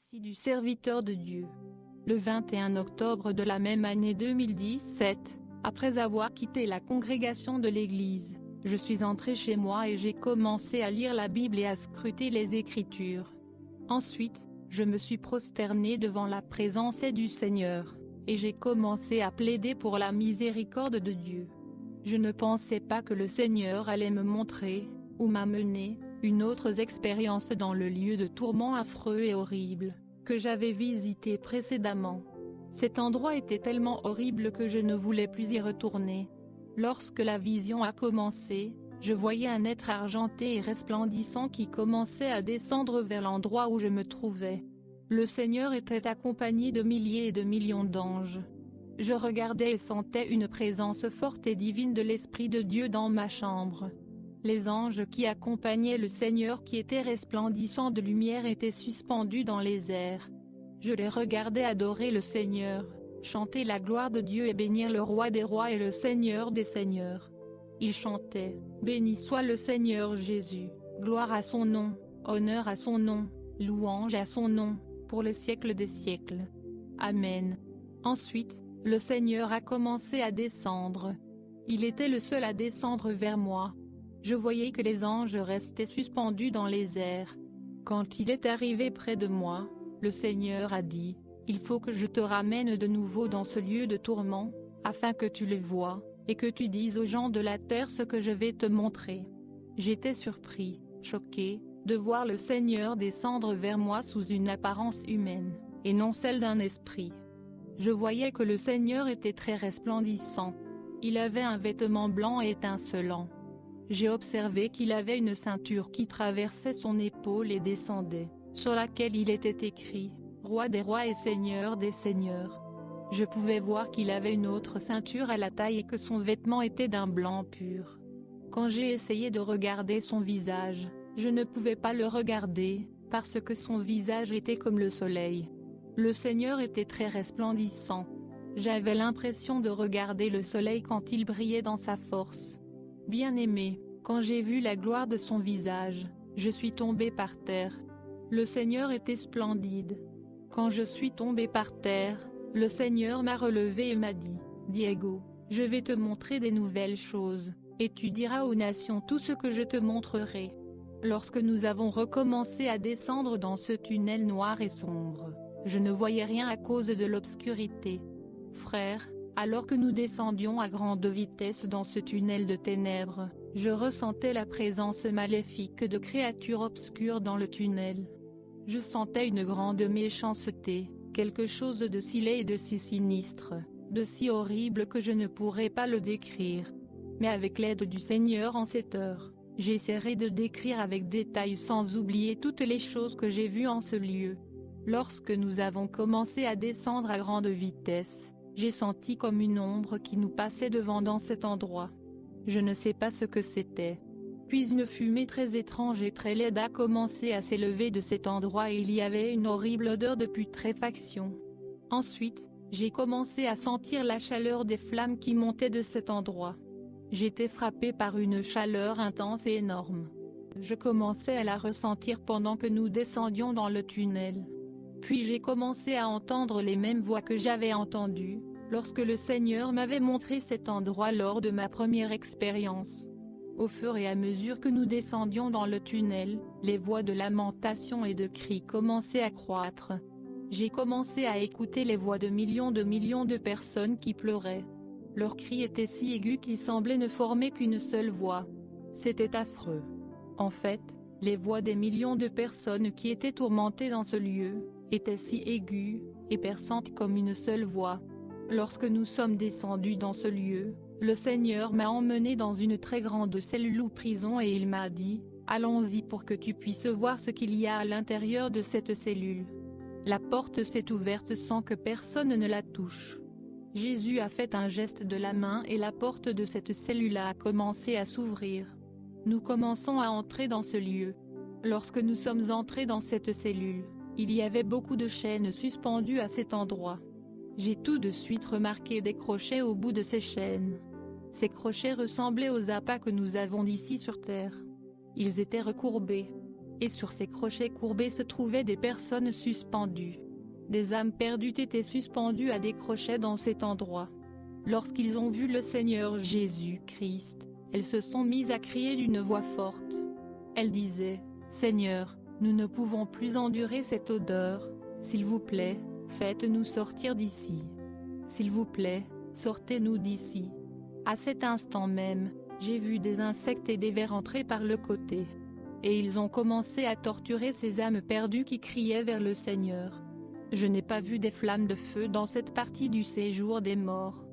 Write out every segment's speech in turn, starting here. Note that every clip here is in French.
Récit du serviteur de Dieu. Le 21 octobre de la même année 2017, après avoir quitté la congrégation de l'église, je suis entré chez moi et j'ai commencé à lire la Bible et à scruter les Écritures. Ensuite, je me suis prosterné devant la présence du Seigneur, et j'ai commencé à plaider pour la miséricorde de Dieu. Je ne pensais pas que le Seigneur allait me montrer, ou m'amener, une autre expérience dans le lieu de tourment affreux et horrible, que j'avais visité précédemment. Cet endroit était tellement horrible que je ne voulais plus y retourner. Lorsque la vision a commencé, je voyais un être argenté et resplendissant qui commençait à descendre vers l'endroit où je me trouvais. Le Seigneur était accompagné de milliers et de millions d'anges. Je regardais et sentais une présence forte et divine de l'Esprit de Dieu dans ma chambre. Les anges qui accompagnaient le Seigneur qui était resplendissant de lumière étaient suspendus dans les airs. Je les regardais adorer le Seigneur, chanter la gloire de Dieu et bénir le Roi des rois et le Seigneur des seigneurs. Ils chantaient « Béni soit le Seigneur Jésus, gloire à son nom, honneur à son nom, louange à son nom, pour les siècles des siècles. Amen. » Ensuite, le Seigneur a commencé à descendre. Il était le seul à descendre vers moi. Je voyais que les anges restaient suspendus dans les airs. Quand il est arrivé près de moi, le Seigneur a dit, « Il faut que je te ramène de nouveau dans ce lieu de tourment, afin que tu le voies, et que tu dises aux gens de la terre ce que je vais te montrer. » J'étais surpris, choqué, de voir le Seigneur descendre vers moi sous une apparence humaine, et non celle d'un esprit. Je voyais que le Seigneur était très resplendissant. Il avait un vêtement blanc et étincelant. J'ai observé qu'il avait une ceinture qui traversait son épaule et descendait, sur laquelle il était écrit « Roi des rois et Seigneur des seigneurs ». Je pouvais voir qu'il avait une autre ceinture à la taille et que son vêtement était d'un blanc pur. Quand j'ai essayé de regarder son visage, je ne pouvais pas le regarder, parce que son visage était comme le soleil. Le Seigneur était très resplendissant. J'avais l'impression de regarder le soleil quand il brillait dans sa force. Bien-aimé, quand j'ai vu la gloire de son visage, je suis tombé par terre. Le Seigneur était splendide. Quand je suis tombé par terre, le Seigneur m'a relevé et m'a dit, « Diego, je vais te montrer des nouvelles choses, et tu diras aux nations tout ce que je te montrerai. » Lorsque nous avons recommencé à descendre dans ce tunnel noir et sombre, je ne voyais rien à cause de l'obscurité. Frère, alors que nous descendions à grande vitesse dans ce tunnel de ténèbres, je ressentais la présence maléfique de créatures obscures dans le tunnel. Je sentais une grande méchanceté, quelque chose de si laid et de si sinistre, de si horrible que je ne pourrais pas le décrire. Mais avec l'aide du Seigneur en cette heure, j'essaierai de décrire avec détail sans oublier toutes les choses que j'ai vues en ce lieu. Lorsque nous avons commencé à descendre à grande vitesse, j'ai senti comme une ombre qui nous passait devant dans cet endroit. Je ne sais pas ce que c'était. Puis une fumée très étrange et très laide a commencé à s'élever de cet endroit et il y avait une horrible odeur de putréfaction. Ensuite, j'ai commencé à sentir la chaleur des flammes qui montaient de cet endroit. J'étais frappé par une chaleur intense et énorme. Je commençais à la ressentir pendant que nous descendions dans le tunnel. Puis j'ai commencé à entendre les mêmes voix que j'avais entendues, lorsque le Seigneur m'avait montré cet endroit lors de ma première expérience. Au fur et à mesure que nous descendions dans le tunnel, les voix de lamentation et de cris commençaient à croître. J'ai commencé à écouter les voix de millions de personnes qui pleuraient. Leurs cris étaient si aigus qu'ils semblaient ne former qu'une seule voix. C'était affreux. En fait, les voix des millions de personnes qui étaient tourmentées dans ce lieu, étaient si aiguës et perçantes comme une seule voix. Lorsque nous sommes descendus dans ce lieu, le Seigneur m'a emmené dans une très grande cellule ou prison et il m'a dit, « Allons-y pour que tu puisses voir ce qu'il y a à l'intérieur de cette cellule. » La porte s'est ouverte sans que personne ne la touche. Jésus a fait un geste de la main et la porte de cette cellule a commencé à s'ouvrir. Nous commençons à entrer dans ce lieu. Lorsque nous sommes entrés dans cette cellule, il y avait beaucoup de chaînes suspendues à cet endroit. J'ai tout de suite remarqué des crochets au bout de ces chaînes. Ces crochets ressemblaient aux appâts que nous avons d'ici sur terre. Ils étaient recourbés. et sur ces crochets courbés se trouvaient des personnes suspendues. Des âmes perdues étaient suspendues à des crochets dans cet endroit. Lorsqu'ils ont vu le Seigneur Jésus-Christ, elles se sont mises à crier d'une voix forte. Elles disaient, « Seigneur, nous ne pouvons plus endurer cette odeur, s'il vous plaît, faites-nous sortir d'ici. S'il vous plaît, sortez-nous d'ici. » À cet instant même, j'ai vu des insectes et des vers entrer par le côté. Et ils ont commencé à torturer ces âmes perdues qui criaient vers le Seigneur. Je n'ai pas vu des flammes de feu dans cette partie du séjour des morts.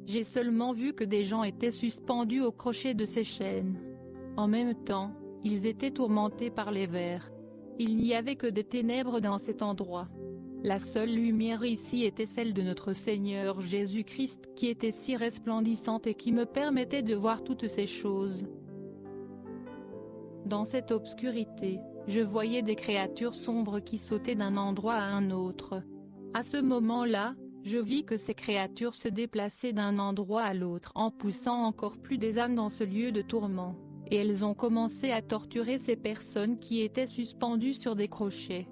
J'ai seulement vu que des gens étaient suspendus au crochet de ces chaînes. En même temps, ils étaient tourmentés par les vers. Il n'y avait que des ténèbres dans cet endroit. La seule lumière ici était celle de notre Seigneur Jésus-Christ qui était si resplendissante et qui me permettait de voir toutes ces choses. Dans cette obscurité, je voyais des créatures sombres qui sautaient d'un endroit à un autre. À ce moment-là, je vis que ces créatures se déplaçaient d'un endroit à l'autre en poussant encore plus des âmes dans ce lieu de tourment, et elles ont commencé à torturer ces personnes qui étaient suspendues sur des crochets.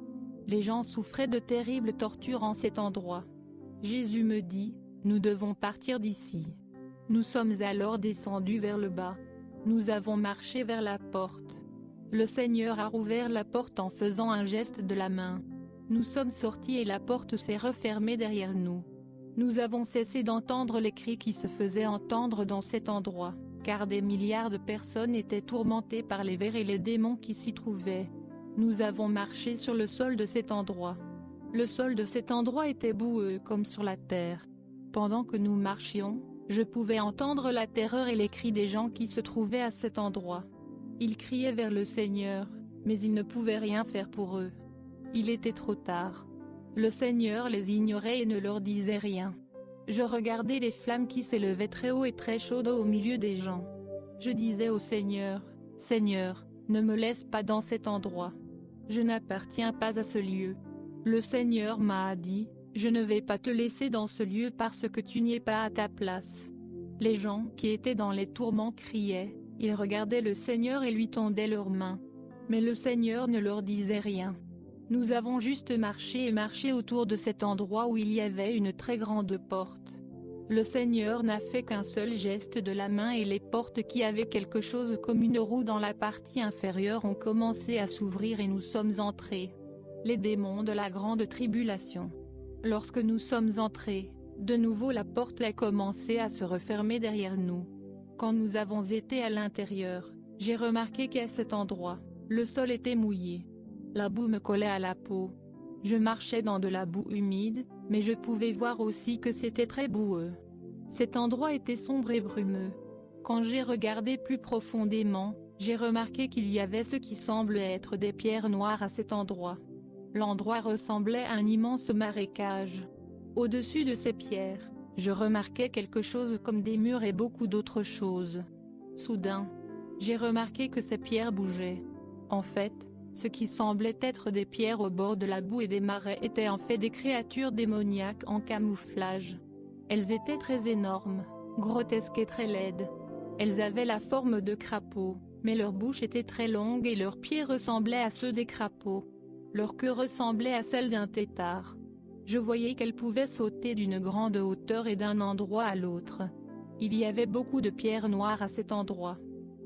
Les gens souffraient de terribles tortures en cet endroit. Jésus me dit, « Nous devons partir d'ici. » Nous sommes alors descendus vers le bas. Nous avons marché vers la porte. Le Seigneur a rouvert la porte en faisant un geste de la main. Nous sommes sortis et la porte s'est refermée derrière nous. Nous avons cessé d'entendre les cris qui se faisaient entendre dans cet endroit, car des milliards de personnes étaient tourmentées par les vers et les démons qui s'y trouvaient. Nous avons marché sur le sol de cet endroit. Le sol de cet endroit était boueux comme sur la terre. Pendant que nous marchions, je pouvais entendre la terreur et les cris des gens qui se trouvaient à cet endroit. Ils criaient vers le Seigneur, mais ils ne pouvaient rien faire pour eux. Il était trop tard. Le Seigneur les ignorait et ne leur disait rien. Je regardais les flammes qui s'élevaient très haut et très chaudes au milieu des gens. Je disais au Seigneur, « Seigneur, ne me laisse pas dans cet endroit. Je n'appartiens pas à ce lieu. » Le Seigneur m'a dit, « Je ne vais pas te laisser dans ce lieu parce que tu n'y es pas à ta place. » Les gens qui étaient dans les tourments criaient, ils regardaient le Seigneur et lui tendaient leurs mains. Mais le Seigneur ne leur disait rien. Nous avons juste marché et marché autour de cet endroit où il y avait une très grande porte. Le Seigneur n'a fait qu'un seul geste de la main et les portes qui avaient quelque chose comme une roue dans la partie inférieure ont commencé à s'ouvrir et nous sommes entrés. Les démons de la grande tribulation. Lorsque nous sommes entrés, de nouveau la porte a commencé à se refermer derrière nous. Quand nous avons été à l'intérieur, j'ai remarqué qu'à cet endroit, le sol était mouillé. La boue me collait à la peau. Je marchais dans de la boue humide, mais je pouvais voir aussi que c'était très boueux. Cet endroit était sombre et brumeux. Quand j'ai regardé plus profondément, j'ai remarqué qu'il y avait ce qui semble être des pierres noires à cet endroit. L'endroit ressemblait à un immense marécage. Au-dessus de ces pierres, je remarquais quelque chose comme des murs et beaucoup d'autres choses. Soudain, j'ai remarqué que ces pierres bougeaient. En fait, ce qui semblait être des pierres au bord de la boue et des marais étaient en fait des créatures démoniaques en camouflage. Elles étaient très énormes, grotesques et très laides. Elles avaient la forme de crapauds, mais leur bouche était très longue et leurs pieds ressemblaient à ceux des crapauds. Leur queue ressemblait à celle d'un tétard. Je voyais qu'elles pouvaient sauter d'une grande hauteur et d'un endroit à l'autre. Il y avait beaucoup de pierres noires à cet endroit.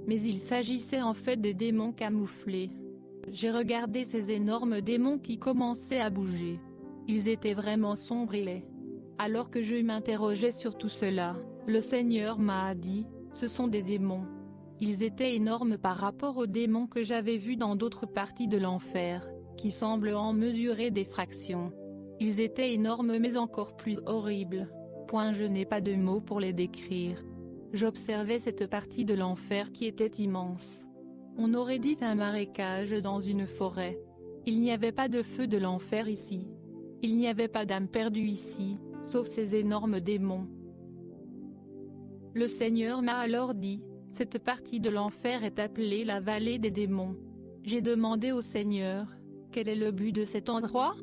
Mais il s'agissait en fait des démons camouflés. J'ai regardé ces énormes démons qui commençaient à bouger. Ils étaient vraiment sombres et laids. Alors que je m'interrogeais sur tout cela, le Seigneur m'a dit, « Ce sont des démons. » Ils étaient énormes par rapport aux démons que j'avais vus dans d'autres parties de l'enfer, qui semblent en mesurer des fractions. Ils étaient énormes mais encore plus horribles. Je n'ai pas de mots pour les décrire. J'observais cette partie de l'enfer qui était immense. On aurait dit un marécage dans une forêt. Il n'y avait pas de feu de l'enfer ici. Il n'y avait pas d'âme perdue ici, sauf ces énormes démons. Le Seigneur m'a alors dit, « Cette partie de l'enfer est appelée la vallée des démons. » J'ai demandé au Seigneur, « Quel est le but de cet endroit ?»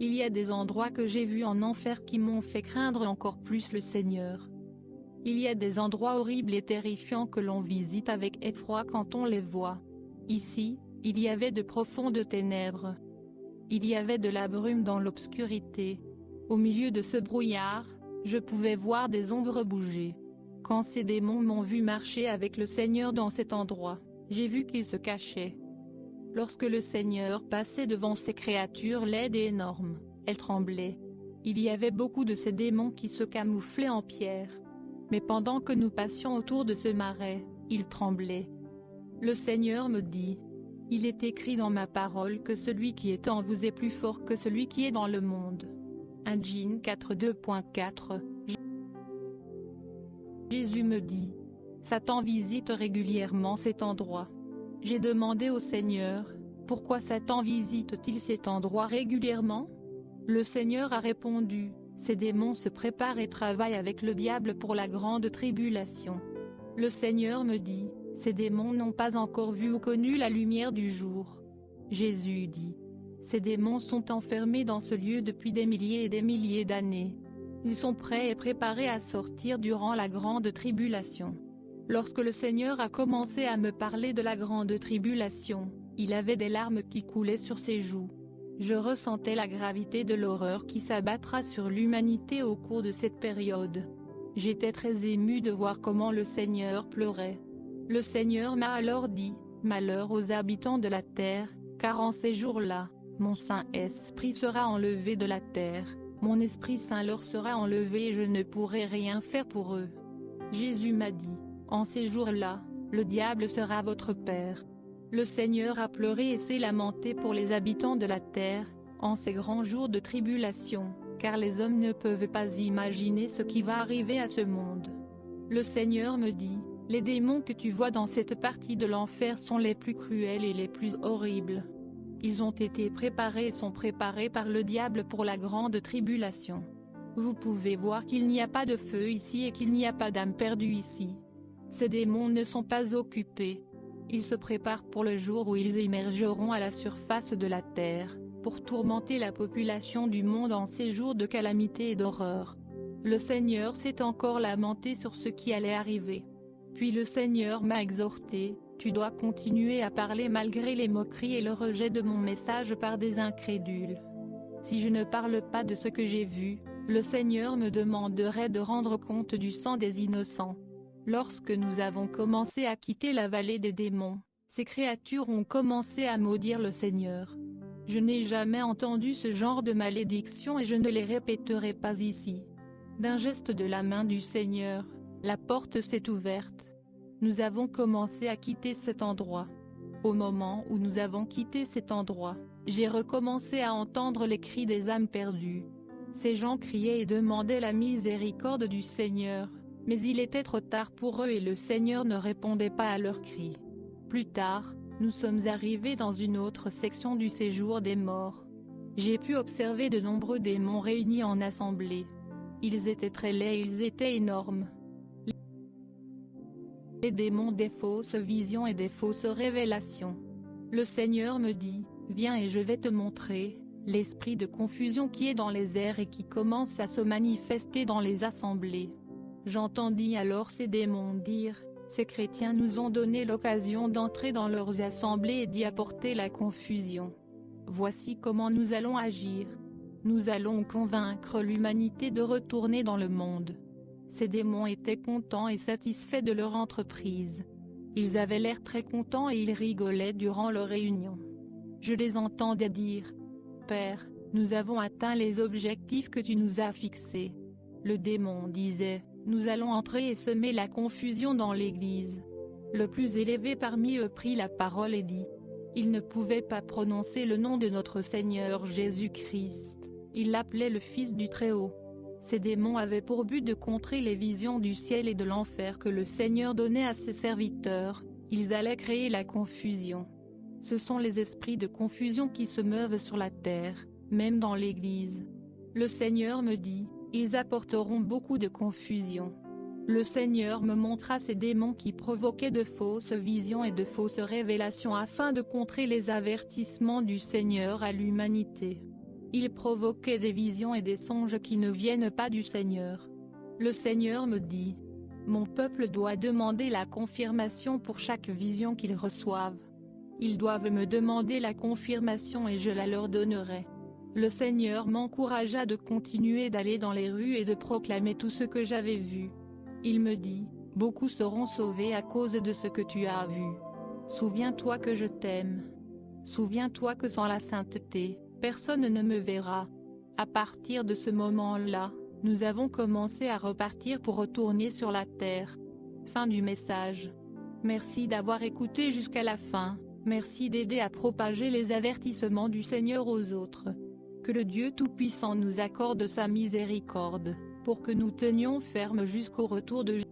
Il y a des endroits que j'ai vus en enfer qui m'ont fait craindre encore plus le Seigneur. Il y a des endroits horribles et terrifiants que l'on visite avec effroi quand on les voit. Ici, Il y avait de profondes ténèbres. Il y avait de la brume dans l'obscurité. Au milieu de ce brouillard, je pouvais voir des ombres bouger. Quand ces démons m'ont vu marcher avec le Seigneur dans cet endroit, j'ai vu qu'ils se cachaient. Lorsque le Seigneur passait devant ces créatures laides et énormes, elles tremblaient. Il y avait beaucoup de ces démons qui se camouflaient en pierre. Mais pendant que nous passions autour de ce marais, ils tremblaient. Le Seigneur me dit: il est écrit dans ma parole que celui qui est en vous est plus fort que celui qui est dans le monde. 1 Jean 4:2.4. Jésus me dit: Satan visite régulièrement cet endroit. J'ai demandé au Seigneur: pourquoi Satan visite-t-il cet endroit régulièrement? Le Seigneur a répondu: ces démons se préparent et travaillent avec le diable pour la grande tribulation. Le Seigneur me dit: ces démons n'ont pas encore vu ou connu la lumière du jour. Jésus dit: ces démons sont enfermés dans ce lieu depuis des milliers et des milliers d'années. Ils sont prêts et préparés à sortir durant la grande tribulation. Lorsque le Seigneur a commencé à me parler de la grande tribulation, il avait des larmes qui coulaient sur ses joues. Je ressentais la gravité de l'horreur qui s'abattra sur l'humanité au cours de cette période. J'étais très ému de voir comment le Seigneur pleurait. Le Seigneur m'a alors dit: malheur aux habitants de la terre, car en ces jours-là, mon Saint-Esprit sera enlevé de la terre, mon Esprit Saint leur sera enlevé et je ne pourrai rien faire pour eux. Jésus m'a dit: en ces jours-là, le diable sera votre père. Le Seigneur a pleuré et s'est lamenté pour les habitants de la terre, en ces grands jours de tribulation, car les hommes ne peuvent pas imaginer ce qui va arriver à ce monde. Le Seigneur me dit: les démons que tu vois dans cette partie de l'enfer sont les plus cruels et les plus horribles. Ils ont été préparés et sont préparés par le diable pour la grande tribulation. Vous pouvez voir qu'il n'y a pas de feu ici et qu'il n'y a pas d'âme perdue ici. Ces démons ne sont pas occupés. Ils se préparent pour le jour où ils émergeront à la surface de la terre, pour tourmenter la population du monde en ces jours de calamité et d'horreur. Le Seigneur s'est encore lamenté sur ce qui allait arriver. Puis le Seigneur m'a exhorté: tu dois continuer à parler malgré les moqueries et le rejet de mon message par des incrédules. Si je ne parle pas de ce que j'ai vu, le Seigneur me demanderait de rendre compte du sang des innocents. Lorsque nous avons commencé à quitter la vallée des démons, ces créatures ont commencé à maudire le Seigneur. Je n'ai jamais entendu ce genre de malédiction et je ne les répéterai pas ici. D'un geste de la main du Seigneur, la porte s'est ouverte. Nous avons commencé à quitter cet endroit. Au moment où nous avons quitté cet endroit, j'ai recommencé à entendre les cris des âmes perdues. Ces gens criaient et demandaient la miséricorde du Seigneur, mais il était trop tard pour eux et le Seigneur ne répondait pas à leurs cris. Plus tard, nous sommes arrivés dans une autre section du séjour des morts. J'ai pu observer de nombreux démons réunis en assemblée. Ils étaient très laids et ils étaient énormes. Les démons des fausses visions et des fausses révélations. Le Seigneur me dit: viens et je vais te montrer l'esprit de confusion qui est dans les airs et qui commence à se manifester dans les assemblées. J'entendis alors ces démons dire: ces chrétiens nous ont donné l'occasion d'entrer dans leurs assemblées et d'y apporter la confusion. Voici comment nous allons agir. Nous allons convaincre l'humanité de retourner dans le monde. Ces démons étaient contents et satisfaits de leur entreprise. Ils avaient l'air très contents et ils rigolaient durant leur réunion. Je les entendais dire: Père, nous avons atteint les objectifs que tu nous as fixés. Le démon disait: nous allons entrer et semer la confusion dans l'Église. Le plus élevé parmi eux prit la parole et dit: il ne pouvait pas prononcer le nom de notre Seigneur Jésus-Christ. Il l'appelait le Fils du Très-Haut. Ces démons avaient pour but de contrer les visions du ciel et de l'enfer que le Seigneur donnait à ses serviteurs. Ils allaient créer la confusion. Ce sont les esprits de confusion qui se meuvent sur la terre, même dans l'Église. Le Seigneur me dit: ils apporteront beaucoup de confusion. Le Seigneur me montra ces démons qui provoquaient de fausses visions et de fausses révélations afin de contrer les avertissements du Seigneur à l'humanité. Ils provoquaient des visions et des songes qui ne viennent pas du Seigneur. Le Seigneur me dit: mon peuple doit demander la confirmation pour chaque vision qu'ils reçoivent. Ils doivent me demander la confirmation et je la leur donnerai. Le Seigneur m'encouragea de continuer d'aller dans les rues et de proclamer tout ce que j'avais vu. Il me dit, « Beaucoup seront sauvés à cause de ce que tu as vu. Souviens-toi que je t'aime. Souviens-toi que sans la sainteté, personne ne me verra. » À partir de ce moment-là, nous avons commencé à repartir pour retourner sur la terre. Fin du message. Merci d'avoir écouté jusqu'à la fin, merci d'aider à propager les avertissements du Seigneur aux autres. Que le Dieu Tout-Puissant nous accorde sa miséricorde, pour que nous tenions ferme jusqu'au retour de Jésus.